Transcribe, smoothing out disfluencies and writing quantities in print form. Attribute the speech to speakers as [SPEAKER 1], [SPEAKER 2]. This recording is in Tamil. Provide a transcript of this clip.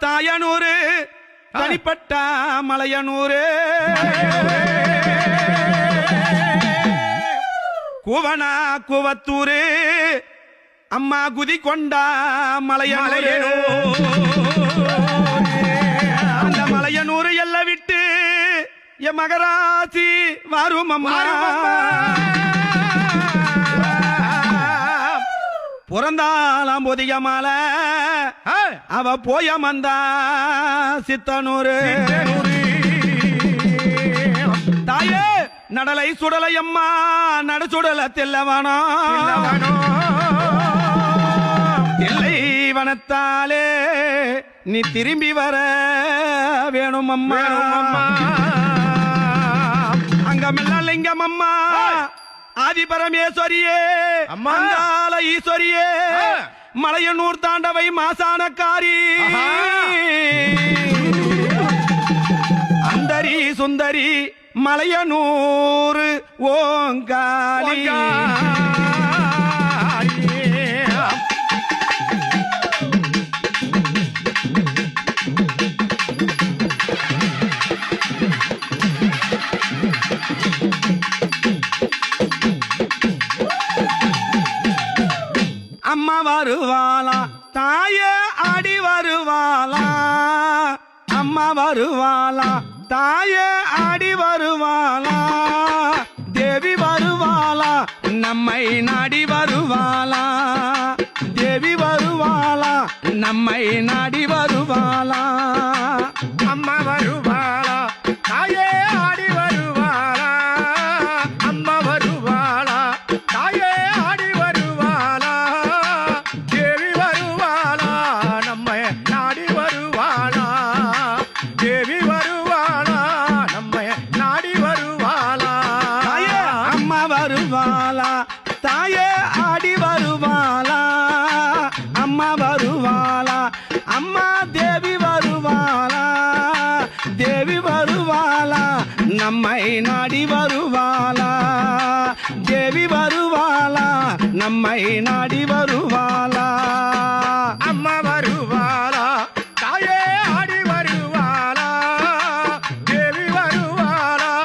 [SPEAKER 1] தாயனூரு தனிப்பட்ட மலையனூரு குவனா குவத்தூரு அம்மா குதி கொண்டா மலையனூரு அந்த மலையனூரு எல்லாம் விட்டு என் மகராசி வரும் அம்மா பிறந்தாலாம் பொதிய மாலை அவ போய மந்தா சித்தனூரு தாயே நடலை சுடலை அம்மா நடு சுடல தில்லவனோ தில்லை வனத்தாலே நீ திரும்பி வர வேணும் அம்மா அங்கமெல்லாம் லிங்கம் அம்மா ஆதிபரமேஸ்வரியே அம்மாங்கால ஈஸ்வரியே மலையனூர் தாண்டவை மாசானக்காரி அந்தரி சுந்தரி மலையனூர் ஓங்காலி அம்மா வருவாளா தாயே ஆடி வருவாளா அம்மா வருவாளா தாயே ஆடி வருவாளா தேவி வருவாளா நம்மை நாடி வருவாளா தேவி வருவாளா நம்மை நாடி வருவாளா
[SPEAKER 2] அம்மா வருவாளா தாயே ஆடி வருவாளா அம்மா வருவாளா தாயே ஆடி வருவாளா தேவி வருவாளா நம்மை நாடி வருவாளா தேவி வருவாளா நம்மை நாடி வருவாளா
[SPEAKER 1] தாயே அம்மா வருவாளா தாயே ஆடி வருவாளா அம்மா வருவாளா அம்மா தேவி வருவாளா தேவி வருவாளா நம்மை நாடி வருவாளா தேவி வருவாளா நம்மை நாடி வருவாளா